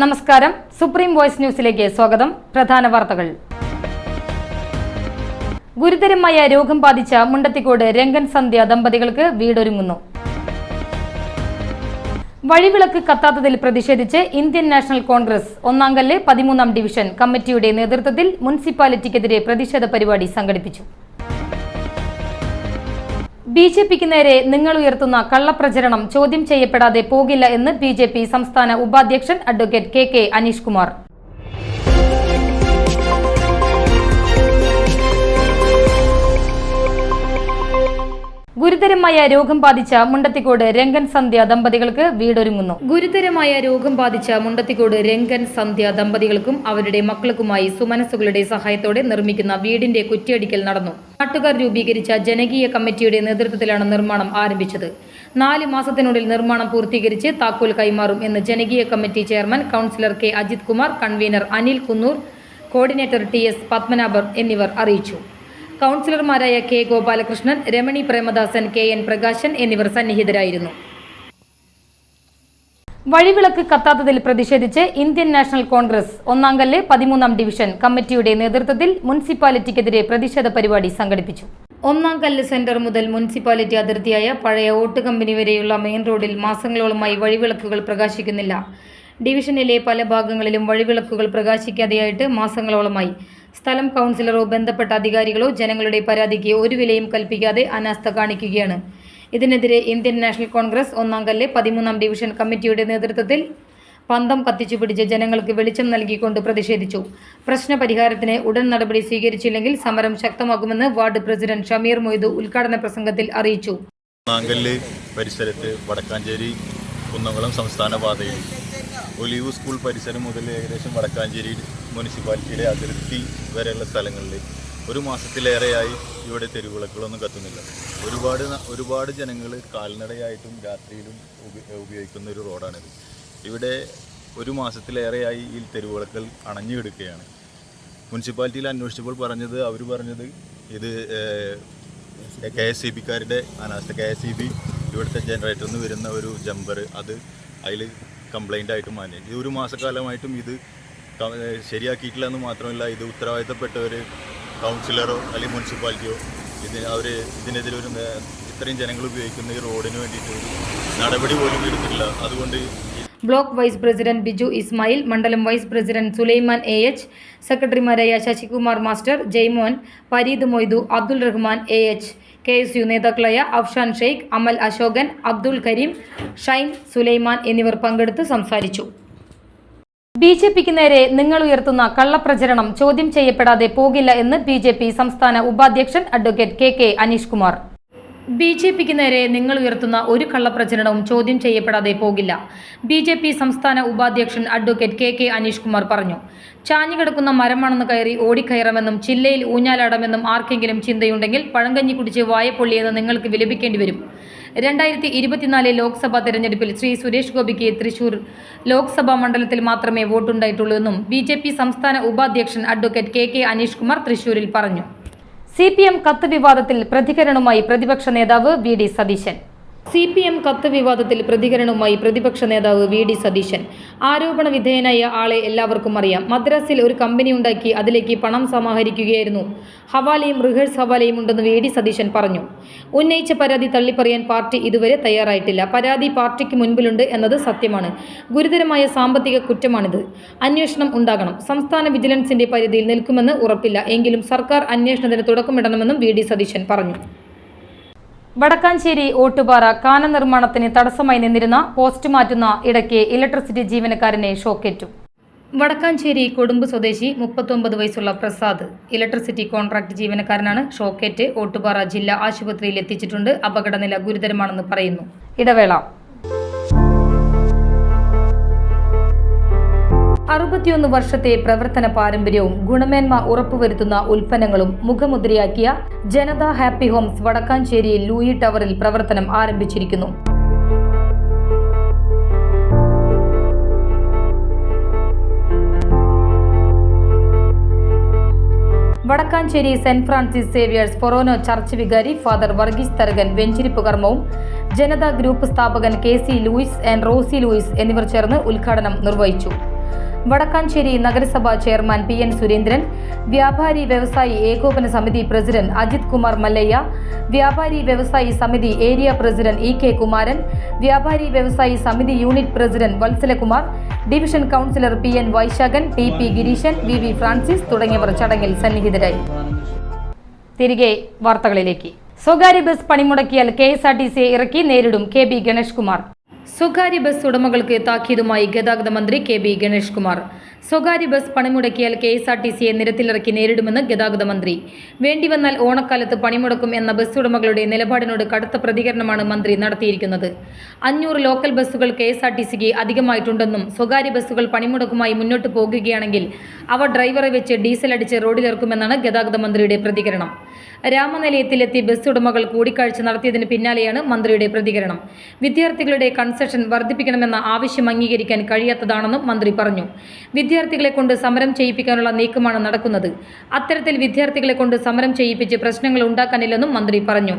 നമസ്കാരം. Supreme voice ന്യൂസിലേക്ക് സ്വാഗതം. പ്രധാന വാർത്തകൾ. ഗുരുതരമായ രോഗം ബാധിച്ച മുണ്ടത്തിക്കോട് രംഗൻ സന്ധ്യ ദമ്പതികൾക്ക് വീടൊരുങ്ങുന്നു. വഴിവിളക്ക് കത്താത്തതിൽ പ്രതിഷേധിച്ച് ഇന്ത്യൻ നാഷണൽ കോൺഗ്രസ് ഒന്നാംകല്ല് 13-ാം ഡിവിഷൻ കമ്മിറ്റിയുടെ നേതൃത്വത്തിൽ മുനിസിപ്പാലിറ്റിക്കെതിരെ പ്രതിഷേധ പരിപാടി സംഘടിപ്പിച്ചു. ബിജെപിക്ക് നേരെ നിങ്ങൾ ഉയർത്തുന്ന കള്ളപ്രചരണം ചോദ്യം ചെയ്യപ്പെടാതെ പോകില്ല എന്ന് ബിജെപി സംസ്ഥാന ഉപാധ്യക്ഷൻ അഡ്വക്കേറ്റ് കെ അനീഷ് കുമാർ. ഗുരുതരമായ രോഗം ബാധിച്ച മുണ്ടത്തിക്കോട് രംഗൻ സന്ധ്യ ദമ്പതികൾക്ക് വീടൊരുങ്ങുന്നു. ഗുരുതരമായ രോഗം ബാധിച്ച മുണ്ടത്തിക്കോട് രംഗൻ സന്ധ്യ ദമ്പതികൾക്കും അവരുടെ മക്കൾക്കുമായി സുമനസ്സുകളുടെ സഹായത്തോടെ നിർമ്മിക്കുന്ന വീടിന്റെ കുറ്റിയടിക്കൽ നടന്നു. നാട്ടുകാർ രൂപീകരിച്ച ജനകീയ കമ്മിറ്റിയുടെ നേതൃത്വത്തിലാണ് നിർമ്മാണം ആരംഭിച്ചത്. 4 മാസത്തിനുള്ളിൽ നിർമ്മാണം പൂർത്തീകരിച്ച് താക്കോൽ കൈമാറും എന്ന് ജനകീയ committee chairman councillor K Ajith Kumar, convener Anil Kunnur, coordinator TS Padmanabhan എന്നിവർ അറിയിച്ചു. കൗൺസിലർമാരായ കെ ഗോപാലകൃഷ്ണൻ, രമണി പ്രേമദാസൻ, KN പ്രകാശൻ എന്നിവർ സന്നിഹിതരായിരുന്നു. വഴിവിളക്ക് കത്താത്തതിൽ പ്രതിഷേധിച്ച് ഇന്ത്യൻ നാഷണൽ കോൺഗ്രസ് ഒന്നാംകല്ല് 13-ാം ഡിവിഷൻ കമ്മിറ്റിയുടെ നേതൃത്വത്തിൽ മുനിസിപ്പാലിറ്റിക്കെതിരെ പ്രതിഷേധ പരിപാടി സംഘടിപ്പിച്ചു. ഒന്നാംകല്ല് സെന്റർ മുതൽ മുനിസിപ്പാലിറ്റി അതിർത്തിയായ പഴയ ഓട്ട് കമ്പനി വരെയുള്ള മെയിൻ റോഡിൽ മാസങ്ങളോളമായി വഴിവിളക്കുകൾ പ്രകാശിക്കുന്നില്ല. ഡിവിഷനിലെ പല ഭാഗങ്ങളിലും വഴിവിളക്കുകൾ പ്രകാശിക്കാതെയായിട്ട് മാസങ്ങളോളമായി. സ്ഥലം കൗൺസിലറോ ബന്ധപ്പെട്ട അധികാരികളോ ജനങ്ങളുടെ പരാതിക്ക് ഒരു വിലയും കൽപ്പിക്കാതെ അനാസ്ഥ കാണിക്കുകയാണ്. ഇതിനെതിരെ ഇന്ത്യൻ നാഷണൽ കോൺഗ്രസ് ഒന്നാംകല്ല് 13-ാം ഡിവിഷൻ കമ്മിറ്റിയുടെ നേതൃത്വത്തിൽ പന്തം കത്തിച്ചുപിടിച്ച് ജനങ്ങൾക്ക് വെളിച്ചം നൽകിക്കൊണ്ട് പ്രതിഷേധിച്ചു. പ്രശ്നപരിഹാരത്തിന് ഉടൻ നടപടി സ്വീകരിച്ചില്ലെങ്കിൽ സമരം ശക്തമാക്കുമെന്ന് വാർഡ് പ്രസിഡന്റ് ഷമീർ മൊയ്തു ഉദ്ഘാടന പ്രസംഗത്തിൽ അറിയിച്ചു. ഒന്നാംകല്ല് പരിസരത്ത് വടക്കാഞ്ചേരി കുന്നംകുളം സംസ്ഥാന പാതയിൽ ഒലിവ് സ്കൂൾ പരിസരം മുതൽ ഏകദേശം വടക്കാഞ്ചേരി മുനിസിപ്പാലിറ്റിയുടെ അതിർത്തി വരെയുള്ള സ്ഥലങ്ങളിൽ ഒരു മാസത്തിലേറെയായി ഇവിടെ തെരുവിളക്കുകളൊന്നും കത്തുന്നില്ല. ഒരുപാട് ജനങ്ങൾ കാൽനടയായിട്ടും രാത്രിയിലും ഉപയോഗിക്കുന്ന ഒരു റോഡാണിത്. ഇവിടെ ഒരു മാസത്തിലേറെയായി ഈ തെരുവിളക്കുകൾ അണഞ്ഞു കിടക്കുകയാണ്. മുനിസിപ്പാലിറ്റിയിൽ അന്വേഷിച്ചപ്പോൾ അവർ പറഞ്ഞത് ഇത് KSEBക്കാരുടെ അനാസ്ഥ. KSEB ഇവിടുത്തെ ജനറേറ്ററിൽ നിന്ന് വരുന്ന ഒരു ജമ്പർ അത് അതിൽ കംപ്ലൈൻ്റ് ആയിട്ട് മാറ്റി. ഇത് ഒരു മാസക്കാലമായിട്ടും ഇത് ശരിയാക്കിയിട്ടില്ല എന്ന് മാത്രമല്ല, ഇത് ഉത്തരവാദിത്തപ്പെട്ടവർ കൗൺസിലറോ അല്ലെങ്കിൽ മുനിസിപ്പാലിറ്റിയോ ഇതിനെതിരെ ഇത്രയും ജനങ്ങൾ ഉപയോഗിക്കുന്ന ഈ റോഡിന് വേണ്ടിയിട്ട് ഒരു നടപടി പോലും എടുത്തില്ല. അതുകൊണ്ട് block vice president Biju Ismail, മണ്ഡലം വൈസ് പ്രസിഡന്റ് സുലൈമാൻ AH, സെക്രട്ടറിമാരായ Sasikumar master, Jaimon, Pareed Moidu, Abdul Rahman AH, KSU നേതാക്കളായ അഫ്ഷാൻ ഷെയ്ഖ്, അമൽ അശോകൻ, അബ്ദുൾ കരീം, ഷൈൻ സുലൈമാൻ എന്നിവർ പങ്കെടുത്ത് സംസാരിച്ചു. ബിജെപിക്ക് നേരെ നിങ്ങൾ ഉയർത്തുന്ന കള്ളപ്രചരണം ചോദ്യം ചെയ്യപ്പെടാതെ പോകില്ല എന്ന് ബിജെപി സംസ്ഥാന ഉപാധ്യക്ഷൻ അഡ്വക്കേറ്റ് കെ അനീഷ് കുമാർ. ബിജെപിക്ക് നേരെ നിങ്ങൾ ഉയർത്തുന്ന ഒരു കള്ളപ്രചരണവും ചോദ്യം ചെയ്യപ്പെടാതെ പോകില്ല. ബിജെപി സംസ്ഥാന ഉപാധ്യക്ഷൻ അഡ്വക്കേറ്റ് കെ അനീഷ് കുമാർ പറഞ്ഞു. ചാഞ്ഞുകിടക്കുന്ന മരമാണെന്ന് കയറി ഓടിക്കയറാമെന്നും ചില്ലയിൽ ഊഞ്ഞാലാടാമെന്നും ആർക്കെങ്കിലും ചിന്തയുണ്ടെങ്കിൽ പഴങ്കഞ്ഞി കുടിച്ച് വായപ്പൊള്ളിയെന്ന് നിങ്ങൾക്ക് വിലപിക്കേണ്ടി വരും. 2024 ലോക്സഭാ തെരഞ്ഞെടുപ്പിൽ ശ്രീ സുരേഷ് ഗോപിക്ക് തൃശൂർ ലോക്സഭാ മണ്ഡലത്തിൽ മാത്രമേ വോട്ടുണ്ടായിട്ടുള്ളൂ എന്നും ബിജെപി സംസ്ഥാന ഉപാധ്യക്ഷൻ അഡ്വക്കേറ്റ് കെ അനീഷ് കുമാർ തൃശൂരിൽ പറഞ്ഞു. CPM കത്ത് വിവാദത്തിൽ പ്രതികരണവുമായി പ്രതിപക്ഷ നേതാവ് VD സതീശൻ. CPM കത്ത് വിവാദത്തിൽ പ്രതികരണവുമായി പ്രതിപക്ഷ നേതാവ് VD സതീശൻ. ആരോപണ വിധേയനായ ആളെ എല്ലാവർക്കും അറിയാം. മദ്രാസിൽ ഒരു കമ്പനി ഉണ്ടാക്കി അതിലേക്ക് പണം സമാഹരിക്കുകയായിരുന്നു. ഹവാലയും റിഹേഴ്സ് ഹവാലയും ഉണ്ടെന്ന് VD സതീശൻ പറഞ്ഞു. ഉന്നയിച്ച പരാതി തള്ളിപ്പറയാൻ പാർട്ടി ഇതുവരെ തയ്യാറായിട്ടില്ല. പരാതി പാർട്ടിക്ക് മുൻപിലുണ്ട് എന്നത് സത്യമാണ്. ഗുരുതരമായ സാമ്പത്തിക കുറ്റമാണിത്. അന്വേഷണം ഉണ്ടാകണം. സംസ്ഥാന വിജിലൻസിന്റെ പരിധിയിൽ നിൽക്കുമെന്ന് ഉറപ്പില്ല. എങ്കിലും സർക്കാർ അന്വേഷണത്തിന് തുടക്കമിടണമെന്നും VD സതീശൻ പറഞ്ഞു. വടക്കാഞ്ചേരി ഓട്ടുപാറ കാന നിർമ്മാണത്തിന് തടസ്സമായി നിന്നിരുന്ന പോസ്റ്റ് മാറ്റുന്ന ഇടയ്ക്ക് ഇലക്ട്രിസിറ്റി ജീവനക്കാരനെ ഷോക്കേറ്റു. വടക്കാഞ്ചേരി കൊടുമ്പ് സ്വദേശി 39 വയസ്സുള്ള പ്രസാദ് ഇലക്ട്രിസിറ്റി കോൺട്രാക്ട് ജീവനക്കാരനാണ്. ഷോക്കേറ്റ് ഓട്ടുപാറ ജില്ലാ ആശുപത്രിയിൽ എത്തിച്ചിട്ടുണ്ട്. അപകടനില ഗുരുതരമാണെന്ന് പറയുന്നു. ഇടവേള. 61 വർഷത്തെ പ്രവർത്തന പാരമ്പര്യവും ഗുണമേന്മ ഉറപ്പുവരുത്തുന്ന ഉൽപ്പന്നങ്ങളും മുഖമുദ്രയാക്കിയ Janatha happy homes Vadakkanchery Louie ടവറിൽ പ്രവർത്തനം ആരംഭിച്ചിരിക്കുന്നു. Vadakkanchery saint Francis Xavier's forane church വികാരി ഫാദർ വർഗീസ് തരകൻ വെഞ്ചിരിപ്പ് കർമ്മവും ജനത ഗ്രൂപ്പ് സ്ഥാപകൻ KC Louis and Rosy Louis എന്നിവർ ചേർന്ന് ഉദ്ഘാടനം നിർവഹിച്ചു. വടക്കാഞ്ചേരി നഗരസഭാ ചെയർമാൻ PN സുരേന്ദ്രൻ, വ്യാപാരി വ്യവസായി ഏകോപന സമിതി പ്രസിഡന്റ് അജിത് കുമാർ മല്ലയ്യ, വ്യാപാരി വ്യവസായി സമിതി ഏരിയ പ്രസിഡന്റ് EK കുമാരൻ, വ്യാപാരി വ്യവസായി സമിതി unit president Valsakumar, division councillor PN Vaishakhan, TP Gireeshan, VV Francis തുടങ്ങിയവർ ചടങ്ങിൽ സന്നിഹിതരായി. തിരികെ വാർത്തകളിലേക്ക്. സ്വകാര്യ ബസ് പണിമുടക്കിയാൽ KSRTC ഇറക്കി നേരിടും KB ഗണേഷ് കുമാർ. സ്വകാര്യ ബസ് ഉടമകൾക്ക് താക്കീതുമായി ഗതാഗത മന്ത്രി KB ഗണേഷ് കുമാർ. സ്വകാര്യ ബസ് പണിമുടക്കിയാൽ KSRTCയെ നിരത്തിലിറക്കി നേരിടുമെന്ന് ഗതാഗത മന്ത്രി. വേണ്ടിവന്നാൽ ഓണക്കാലത്ത് പണിമുടക്കും എന്ന ബസ് ഉടമകളുടെ നിലപാടിനോട് കടുത്ത പ്രതികരണമാണ് മന്ത്രി നടത്തിയിരിക്കുന്നത്. 500 ലോക്കൽ ബസ്സുകൾ KSRTCക്ക് അധികമായിട്ടുണ്ടെന്നും സ്വകാര്യ ബസ്സുകൾ പണിമുടക്കുമായി മുന്നോട്ട് പോകുകയാണെങ്കിൽ അവ ഡ്രൈവറെ വെച്ച് ഡീസൽ അടിച്ച് റോഡിലിറക്കുമെന്നാണ് ഗതാഗത മന്ത്രിയുടെ പ്രതികരണം. രാമനിലയത്തിലെത്തി ബസ് ഉടമകൾ കൂടിക്കാഴ്ച നടത്തിയതിന് പിന്നാലെയാണ് മന്ത്രിയുടെ പ്രതികരണം. വിദ്യാർത്ഥികളുടെ കൺസെഷൻ വർദ്ധിപ്പിക്കണമെന്ന ആവശ്യം അംഗീകരിക്കാൻ കഴിയാത്തതാണെന്നും മന്ത്രി പറഞ്ഞു. വിദ്യാർത്ഥികളെ കൊണ്ട് സമരം ചെയ്യിപ്പിക്കാനുള്ള നീക്കമാണ് നടക്കുന്നത്. അത്തരത്തിൽ വിദ്യാർത്ഥികളെ കൊണ്ട് സമരം ചെയ്യിപ്പിച്ച് പ്രശ്നങ്ങൾ ഉണ്ടാക്കാനില്ലെന്നും മന്ത്രി പറഞ്ഞു.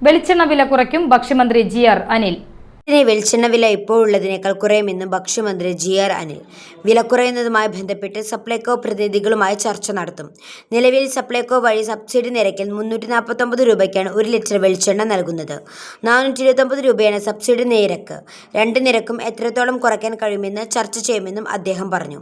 വെളിച്ചെണ്ണ വില കുറയ്ക്കും ഭക്ഷ്യമന്ത്രി GR അനിൽ. വെളിച്ചെണ്ണ വില ഇപ്പോഴുള്ളതിനേക്കാൾ കുറയുമെന്നും ഭക്ഷ്യമന്ത്രി GR അനിൽ. വില കുറയുന്നതുമായി ബന്ധപ്പെട്ട് സപ്ലൈകോ പ്രതിനിധികളുമായി ചർച്ച നടത്തും. നിലവിൽ സപ്ലൈകോ വഴി സബ്സിഡി നിരക്കിൽ 349 രൂപയ്ക്കാണ് 1 ലിറ്റർ വെളിച്ചെണ്ണ നൽകുന്നത്. 429 രൂപയാണ് സബ്സിഡി നിരക്ക്. 2 നിരക്കും എത്രത്തോളം കുറയ്ക്കാൻ കഴിയുമെന്ന് ചർച്ച ചെയ്യുമെന്നും അദ്ദേഹം പറഞ്ഞു.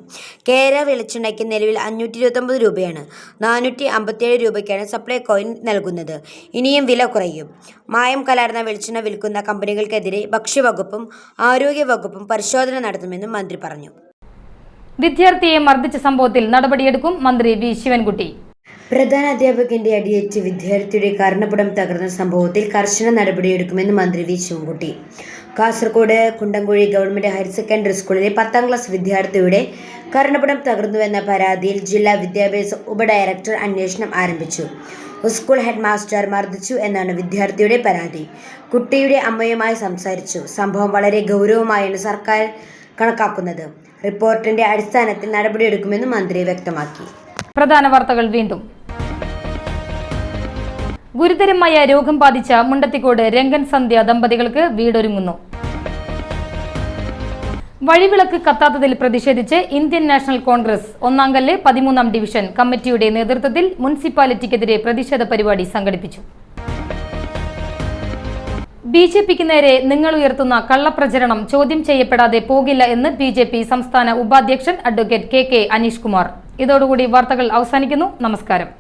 കേര വെളിച്ചെണ്ണയ്ക്ക് നിലവിൽ 529 രൂപയാണ്. 457 രൂപയ്ക്കാണ് സപ്ലൈകോയിൽ നൽകുന്നത്. ഇനിയും വില കുറയും. മായം കലർന്ന വെളിച്ചെണ്ണ വിൽക്കുന്ന കമ്പനികൾക്കെതിരെ ഭക്ഷ്യവകുപ്പും ആരോഗ്യവകുപ്പും പരിശോധന നടത്തുമെന്നും മന്ത്രി പറഞ്ഞു. വിദ്യാർത്ഥിയെ മർദ്ദിച്ച സംഭവത്തിൽ നടപടിയെടുക്കും മന്ത്രി V ശിവൻകുട്ടി. പ്രധാന അധ്യാപകന്റെ അടിയേറ്റ് വിദ്യാർത്ഥിയുടെ കർണപുടം തകർന്ന സംഭവത്തിൽ കർശന നടപടിയെടുക്കുമെന്ന് മന്ത്രി V Sivankutty. Kasaragod Kundamkuzhi government higher secondary സ്കൂളിലെ 10ാം ക്ലാസ് വിദ്യാർത്ഥിയുടെ കർണപുടം തകർന്നുവെന്ന പരാതിയിൽ ജില്ലാ വിദ്യാഭ്യാസ ഉപഡയറക്ടർ അന്വേഷണം ആരംഭിച്ചു. സ്കൂൾ ഹെഡ് മാസ്റ്റർ മർദ്ദിച്ചു എന്നാണ് വിദ്യാർത്ഥിയുടെ പരാതി. കുട്ടിയുടെ അമ്മയുമായി സംസാരിച്ചു. സംഭവം വളരെ ഗൗരവമായാണ് സർക്കാർ കണക്കാക്കുന്നത്. റിപ്പോർട്ടിന്റെ അടിസ്ഥാനത്തിൽ നടപടിയെടുക്കുമെന്ന് മന്ത്രി വ്യക്തമാക്കി. പ്രധാന വാർത്തകൾ വീണ്ടും. ഗുരുതരമായ രോഗം ബാധിച്ച മുണ്ടത്തിക്കോട് രംഗൻ സന്ധ്യ ദമ്പതികൾക്ക് വീടൊരുങ്ങുന്നു. വഴിവിളക്ക് കത്താത്തതിൽ പ്രതിഷേധിച്ച് ഇന്ത്യൻ നാഷണൽ കോൺഗ്രസ് ഒന്നാംകല്ല് 13ാം ഡിവിഷൻ കമ്മിറ്റിയുടെ നേതൃത്വത്തിൽ മുനിസിപ്പാലിറ്റിക്കെതിരെ പ്രതിഷേധ പരിപാടി സംഘടിപ്പിച്ചു. BJPക്ക് നേരെ നിങ്ങൾ ഉയർത്തുന്ന കള്ളപ്രചരണം ചോദ്യം ചെയ്യപ്പെടാതെ പോകില്ല എന്ന് BJP സംസ്ഥാന ഉപാധ്യക്ഷൻ അഡ്വക്കേറ്റ് KK അനീഷ് കുമാർ. ഇതോടുകൂടി വാർത്തകൾ അവസാനിക്കുന്നു. നമസ്കാരം.